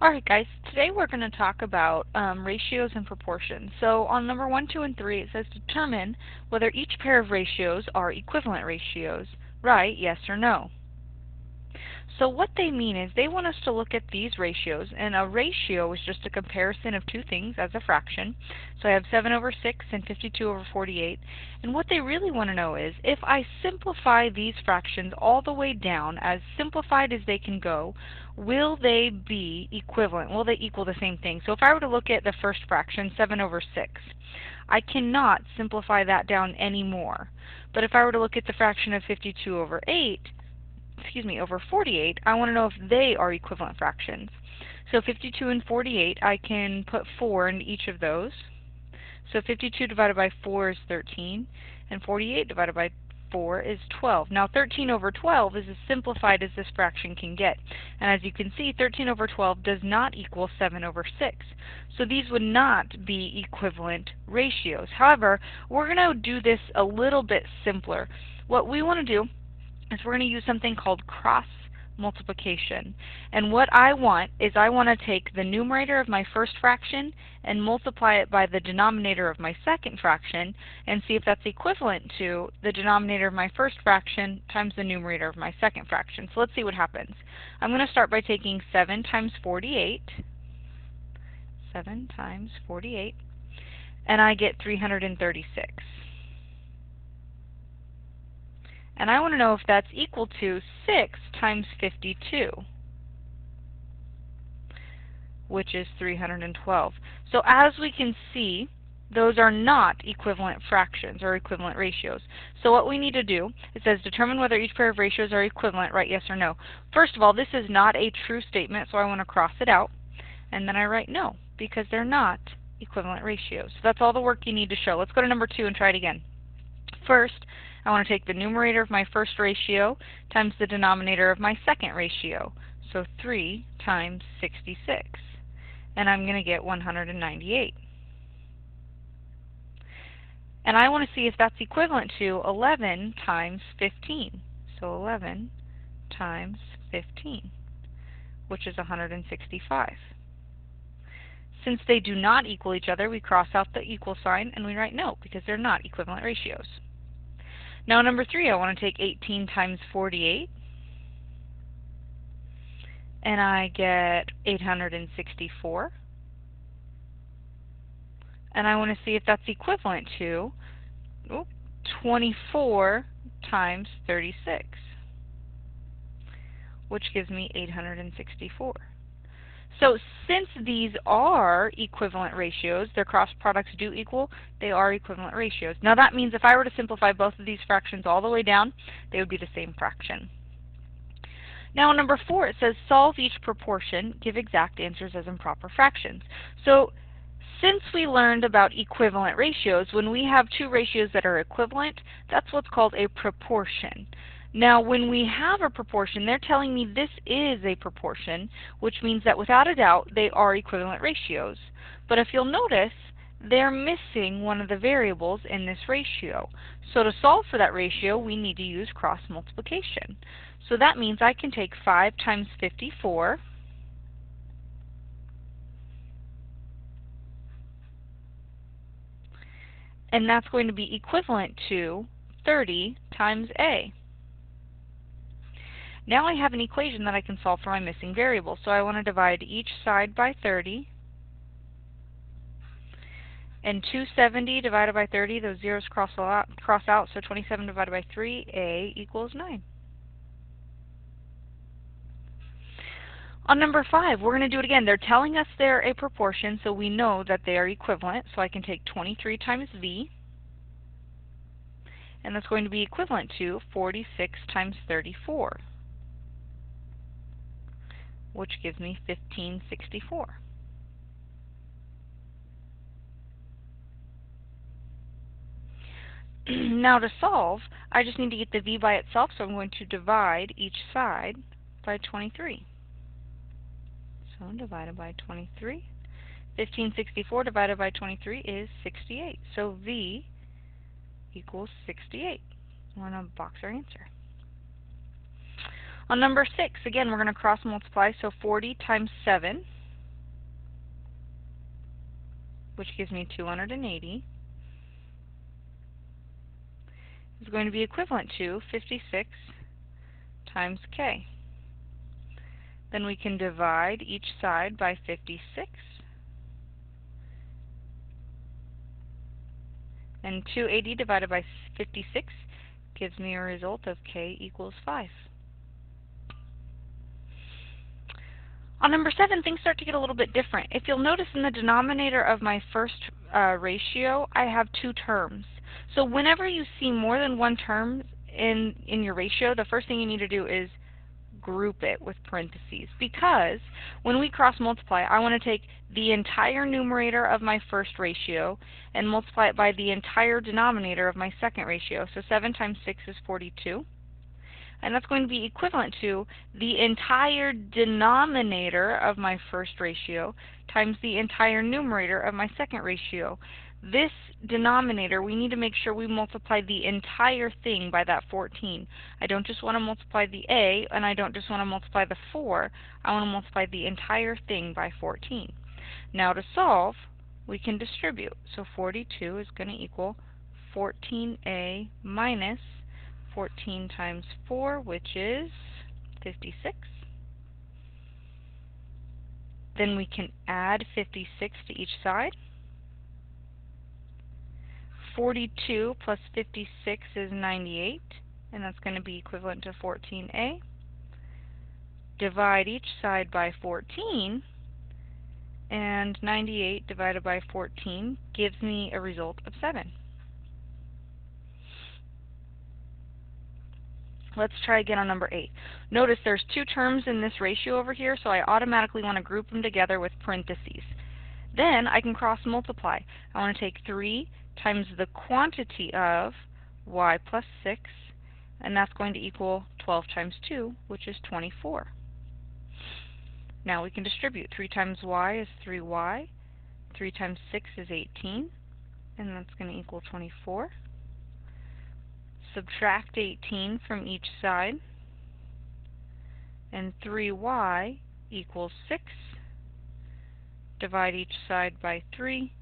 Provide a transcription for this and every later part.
Alright guys, today we're going to talk about ratios and proportions. So on number 1, 2, and 3 it says determine whether each pair of ratios are equivalent ratios. Right, yes or no. So what they mean is they want us to look at these ratios, and a ratio is just a comparison of two things as a fraction. So I have 7 over 6 and 52 over 48, and what they really want to know is if I simplify these fractions all the way down, as simplified as they can go, will they be equivalent? Will they equal the same thing? So if I were to look at the first fraction, 7 over 6, I cannot simplify that down anymore. But if I were to look at the fraction of 52 over 48, I want to know if they are equivalent fractions. So 52 and 48, I can put 4 in each of those. So 52 divided by 4 is 13, and 48 divided by 4 is 12. Now 13 over 12 is as simplified as this fraction can get. And as you can see, 13 over 12 does not equal 7 over 6. So these would not be equivalent ratios. However, we're going to do this a little bit simpler. What we want to do is we're going to use something called cross multiplication. And what I want is I want to take the numerator of my first fraction and multiply it by the denominator of my second fraction and see if that's equivalent to the denominator of my first fraction times the numerator of my second fraction. So let's see what happens. I'm going to start by taking 7 times 48, and I get 336. And I want to know if that's equal to 6 times 52, which is 312. So as we can see, those are not equivalent fractions or equivalent ratios. So what we need to do, it says determine whether each pair of ratios are equivalent, right, yes or no. First of all, this is not a true statement, so I want to cross it out. And then I write no, because they're not equivalent ratios. So that's all the work you need to show. Let's go to number 2 and try it again. First, I want to take the numerator of my first ratio times the denominator of my second ratio. So 3 times 66. And I'm going to get 198. And I want to see if that's equivalent to 11 times 15. So 11 times 15, which is 165. Since they do not equal each other, we cross out the equal sign and we write no, because they're not equivalent ratios. Now number 3, I want to take 18 times 48, and I get 864. And I want to see if that's equivalent to 24 times 36, which gives me 864. So since these are equivalent ratios, their cross products do equal, they are equivalent ratios. Now that means if I were to simplify both of these fractions all the way down, they would be the same fraction. Now in number 4 it says solve each proportion, give exact answers as improper fractions. So since we learned about equivalent ratios, when we have two ratios that are equivalent, that's what's called a proportion. Now when we have a proportion, they're telling me this is a proportion, which means that without a doubt they are equivalent ratios. But if you'll notice, they're missing one of the variables in this ratio. So to solve for that ratio, we need to use cross multiplication. So that means I can take 5 times 54, and that's going to be equivalent to 30 times A. Now I have an equation that I can solve for my missing variable. So I want to divide each side by 30. And 270 divided by 30, those zeros cross out, so 27 divided by 3, A equals 9. On number 5, we're going to do it again. They're telling us they're a proportion, so we know that they are equivalent. So I can take 23 times V, and that's going to be equivalent to 46 times 34. Which gives me 1564. Now to solve, I just need to get the v by itself, so I'm going to divide each side by 23. So divided by 23. 1564 divided by 23 is 68. So v equals 68. We're going to box our answer. On number 6, again, we're going to cross multiply, so 40 times 7 which gives me 280, is going to be equivalent to 56 times k. Then we can divide each side by 56. And 280 divided by 56 gives me a result of k equals 5. On number 7, things start to get a little bit different. If you'll notice in the denominator of my first ratio, I have 2 terms. So whenever you see more than one term in your ratio, the first thing you need to do is group it with parentheses, because when we cross multiply, I want to take the entire numerator of my first ratio and multiply it by the entire denominator of my second ratio. So 7 times 6 is 42. And that's going to be equivalent to the entire denominator of my first ratio times the entire numerator of my second ratio. This denominator, we need to make sure we multiply the entire thing by that 14. I don't just want to multiply the a, and I don't just want to multiply the 4. I want to multiply the entire thing by 14. Now to solve, we can distribute. So 42 is going to equal 14a minus 14 times 4, which is 56. Then we can add 56 to each side. 42 plus 56 is 98, and that's going to be equivalent to 14a. Divide each side by 14, and 98 divided by 14 gives me a result of 7. Let's try again on number 8. Notice there's 2 terms in this ratio over here, so I automatically want to group them together with parentheses. Then I can cross multiply. I want to take 3 times the quantity of y plus 6, and that's going to equal 12 times 2, which is 24. Now we can distribute. 3 times y is 3y, 3 times 6 is 18, and that's going to equal 24. Subtract 18 from each side, and 3y equals 6. Divide each side by 3,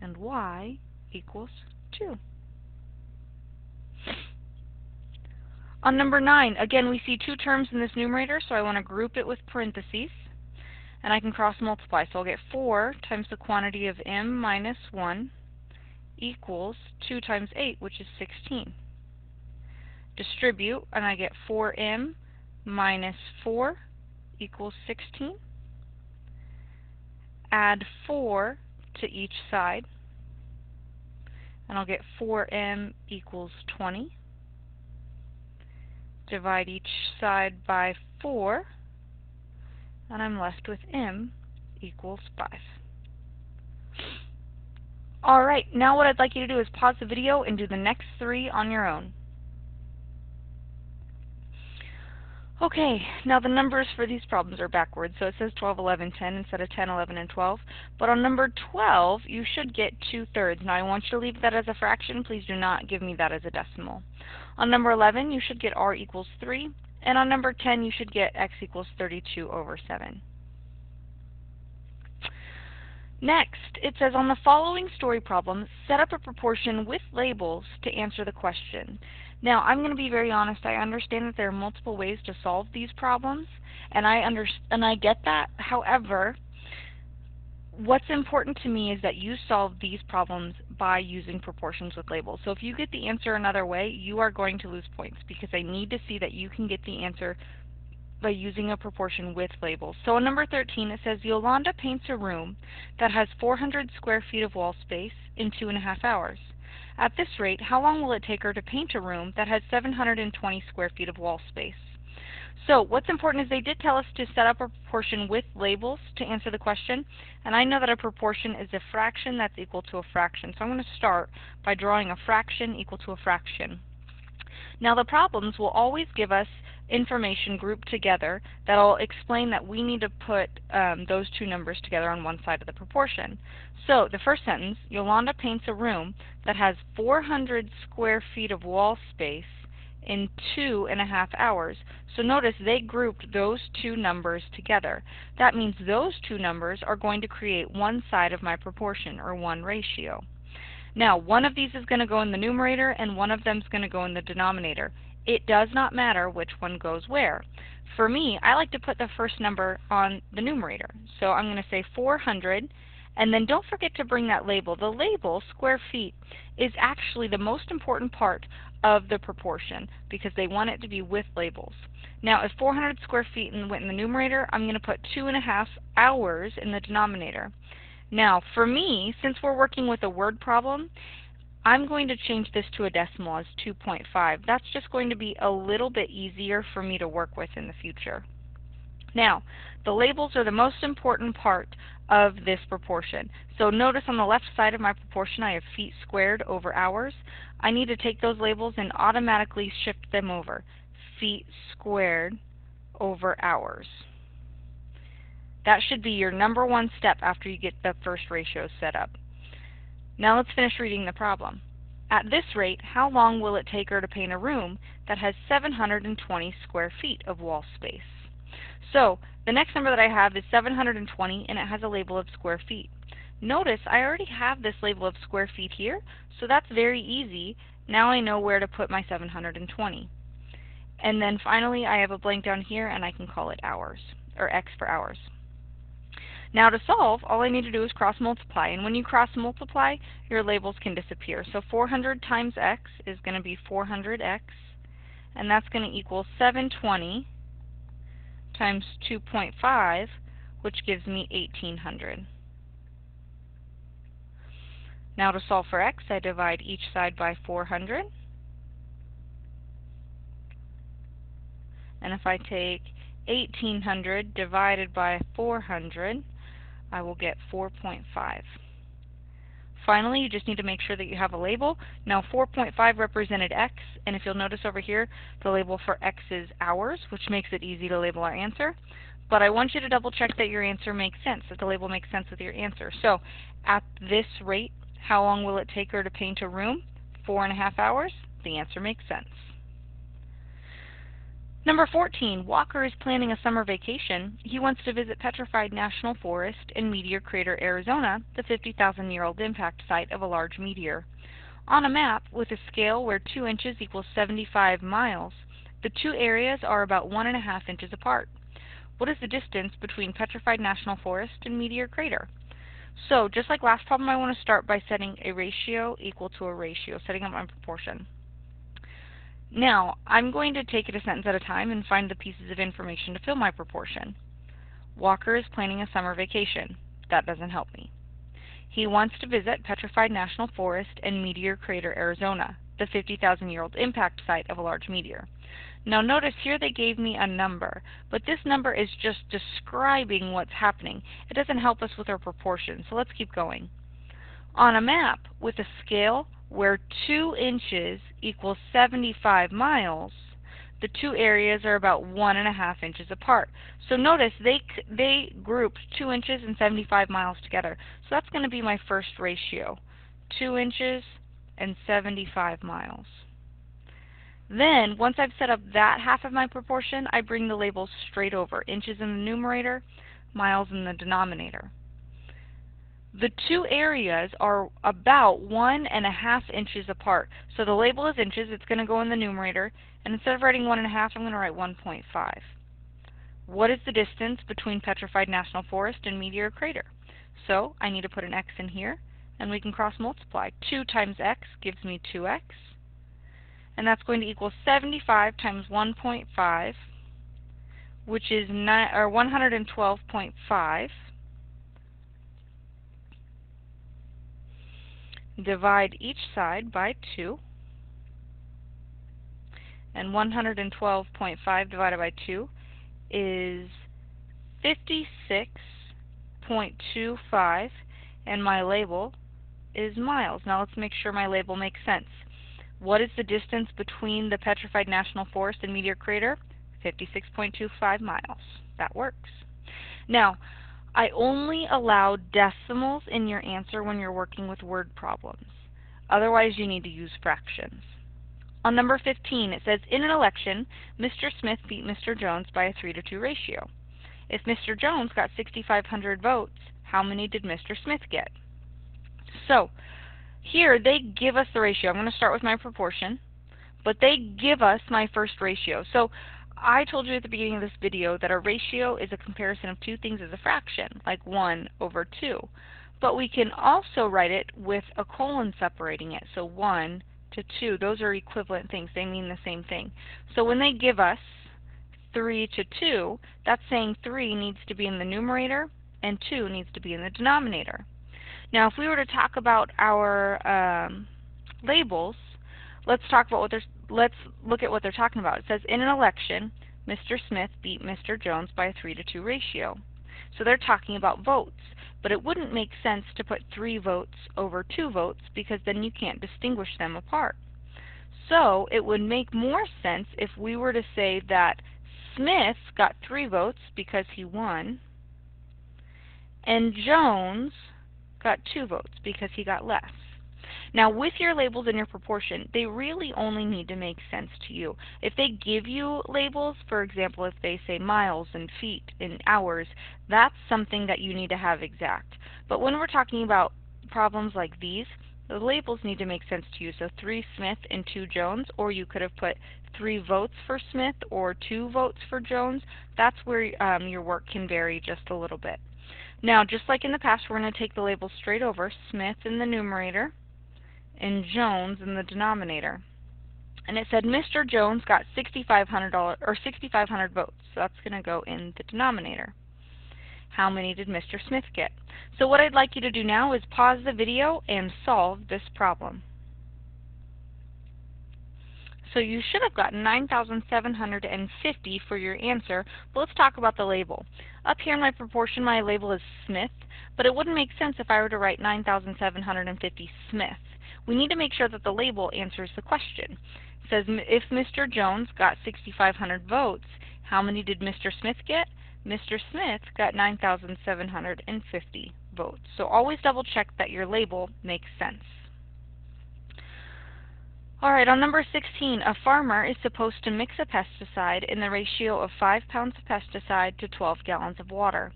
and y equals 2. On number 9, again we see 2 terms in this numerator, so I want to group it with parentheses, and I can cross multiply. So I'll get 4 times the quantity of m minus 1 equals 2 times 8, which is 16. Distribute, and I get 4m minus 4 equals 16. Add 4 to each side, and I'll get 4m equals 20. Divide each side by 4, and I'm left with m equals 5. Alright, now what I'd like you to do is pause the video and do the next 3 on your own. Okay, now the numbers for these problems are backwards, so it says 12, 11, 10 instead of 10, 11, and 12. But on number 12, you should get 2/3. Now I want you to leave that as a fraction. Please do not give me that as a decimal. On number 11, you should get r equals 3. And on number 10, you should get x equals 32 over 7. Next, it says on the following story problem, set up a proportion with labels to answer the question. Now, I'm going to be very honest. I understand that there are multiple ways to solve these problems, and I get that. However, what's important to me is that you solve these problems by using proportions with labels. So if you get the answer another way, you are going to lose points, because I need to see that you can get the answer by using a proportion with labels. So on number 13, it says Yolanda paints a room that has 400 square feet of wall space in 2.5 hours. At this rate, how long will it take her to paint a room that has 720 square feet of wall space? So what's important is they did tell us to set up a proportion with labels to answer the question, and I know that a proportion is a fraction that's equal to a fraction. So I'm going to start by drawing a fraction equal to a fraction. Now the problems will always give us information grouped together that'll explain that we need to put those 2 numbers together on one side of the proportion. So the first sentence, Yolanda paints a room that has 400 square feet of wall space in 2.5 hours. So notice they grouped those two numbers together. That means those two numbers are going to create one side of my proportion, or one ratio. Now, one of these is going to go in the numerator and one of them is going to go in the denominator. It does not matter which one goes where. For me, I like to put the first number on the numerator. So I'm going to say 400, and then don't forget to bring that label. The label, square feet, is actually the most important part of the proportion because they want it to be with labels. Now, if 400 square feet went in the numerator, I'm going to put 2.5 hours in the denominator. Now, for me, since we're working with a word problem, I'm going to change this to a decimal as 2.5. That's just going to be a little bit easier for me to work with in the future. Now, the labels are the most important part of this proportion. So notice on the left side of my proportion I have feet squared over hours. I need to take those labels and automatically shift them over. Feet squared over hours. That should be your number one step after you get the first ratio set up. Now let's finish reading the problem. At this rate, how long will it take her to paint a room that has 720 square feet of wall space? So the next number that I have is 720, and it has a label of square feet. Notice I already have this label of square feet here, so that's very easy. Now I know where to put my 720. And then finally I have a blank down here, and I can call it hours, or x for hours. Now to solve, all I need to do is cross multiply, and when you cross multiply, your labels can disappear. So 400 times x is going to be 400x, and that's going to equal 720 times 2.5, which gives me 1800. Now to solve for x, I divide each side by 400, and if I take 1800 divided by 400, I will get 4.5. Finally, you just need to make sure that you have a label. Now 4.5 represented x, and if you'll notice over here, the label for x is hours, which makes it easy to label our answer. But I want you to double check that your answer makes sense, that the label makes sense with your answer. So at this rate, how long will it take her to paint a room? 4.5 hours. The answer makes sense. Number 14, Walker is planning a summer vacation. He wants to visit Petrified National Forest in Meteor Crater, Arizona, the 50,000-year-old impact site of a large meteor. On a map with a scale where 2 inches equals 75 miles, the two areas are about 1.5 inches apart. What is the distance between Petrified National Forest and Meteor Crater? So, just like last problem, I want to start by setting a ratio equal to a ratio, setting up my proportion. Now, I'm going to take it a sentence at a time and find the pieces of information to fill my proportion. Walker is planning a summer vacation. That doesn't help me. He wants to visit Petrified National Forest in Meteor Crater, Arizona, the 50,000-year-old impact site of a large meteor. Now notice here they gave me a number, but this number is just describing what's happening. It doesn't help us with our proportion, so let's keep going. On a map with a scale where 2 inches equals 75 miles, the two areas are about 1.5 inches apart. So notice they grouped 2 inches and 75 miles together. So that's going to be my first ratio, 2 inches and 75 miles. Then, once I've set up that half of my proportion, I bring the labels straight over, inches in the numerator, miles in the denominator. The two areas are about 1.5 inches apart. So the label is inches, it's going to go in the numerator, and instead of writing 1.5, I'm going to write 1.5. What is the distance between Petrified National Forest and Meteor Crater? So I need to put an x in here, and we can cross multiply. 2 times x gives me 2x, and that's going to equal 75 times 1.5, which is 112.5. Divide each side by 2, and 112.5 divided by 2 is 56.25, and my label is miles. Now let's make sure my label makes sense. What is the distance between the Petrified National Forest and Meteor Crater? 56.25 miles. That works. Now, I only allow decimals in your answer when you're working with word problems. Otherwise, you need to use fractions. On number 15, it says, in an election, Mr. Smith beat Mr. Jones by a 3-to-2 ratio. If Mr. Jones got 6,500 votes, how many did Mr. Smith get? So, here they give us the ratio. I'm going to start with my proportion, but they give us my first ratio. So, I told you at the beginning of this video that a ratio is a comparison of two things as a fraction, like 1 over 2. But we can also write it with a colon separating it. So 1 to 2, those are equivalent things. They mean the same thing. So when they give us 3 to 2, that's saying 3 needs to be in the numerator and 2 needs to be in the denominator. Now if we were to talk about our labels, let's look at what they're talking about. It says, in an election, Mr. Smith beat Mr. Jones by a 3-to-2 ratio. So they're talking about votes, but it wouldn't make sense to put 3 votes over 2 votes because then you can't distinguish them apart. So it would make more sense if we were to say that Smith got 3 votes because he won, and Jones got 2 votes because he got less. Now with your labels and your proportion, they really only need to make sense to you. If they give you labels, for example, if they say miles and feet and hours, that's something that you need to have exact. But when we're talking about problems like these, the labels need to make sense to you. So 3 Smith and 2 Jones, or you could have put 3 votes for Smith or 2 votes for Jones. That's where your work can vary just a little bit. Now, just like in the past, we're going to take the labels straight over, Smith in the numerator and Jones in the denominator. And it said Mr. Jones got $6,500 votes. So that's going to go in the denominator. How many did Mr. Smith get? So what I'd like you to do now is pause the video and solve this problem. So you should have gotten 9,750 for your answer, but let's talk about the label. Up here in my proportion, my label is Smith, but it wouldn't make sense if I were to write 9,750 Smith. We need to make sure that the label answers the question. It says, if Mr. Jones got 6,500 votes, how many did Mr. Smith get? Mr. Smith got 9,750 votes. So always double check that your label makes sense. Alright, on number 16, a farmer is supposed to mix a pesticide in the ratio of 5 pounds of pesticide to 12 gallons of water.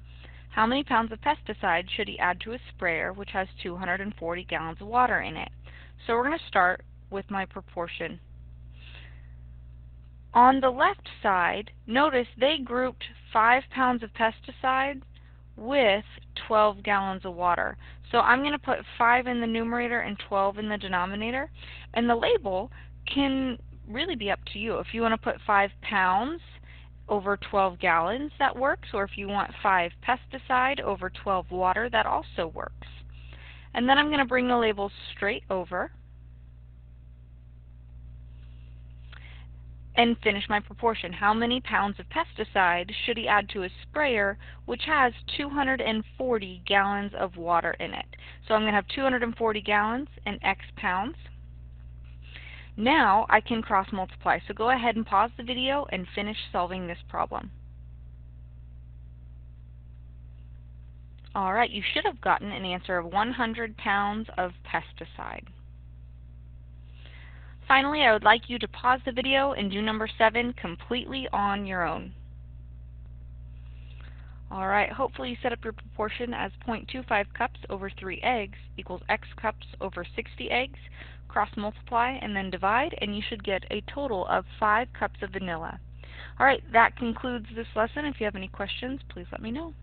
How many pounds of pesticide should he add to his sprayer, which has 240 gallons of water in it? So we're going to start with my proportion. On the left side, notice they grouped 5 pounds of pesticide with 12 gallons of water. So I'm going to put 5 in the numerator and 12 in the denominator. And the label can really be up to you. If you want to put 5 pounds over 12 gallons, that works. Or if you want 5 pesticide over 12 water, that also works. And then I'm going to bring the labels straight over and finish my proportion. How many pounds of pesticide should he add to his sprayer, which has 240 gallons of water in it? So I'm going to have 240 gallons and X pounds. Now I can cross multiply. So go ahead and pause the video and finish solving this problem. Alright, you should have gotten an answer of 100 pounds of pesticide. Finally, I would like you to pause the video and do number 7 completely on your own. Alright, hopefully you set up your proportion as 0.25 cups over 3 eggs equals X cups over 60 eggs. Cross multiply and then divide, and you should get a total of 5 cups of vanilla. Alright, that concludes this lesson. If you have any questions, please let me know.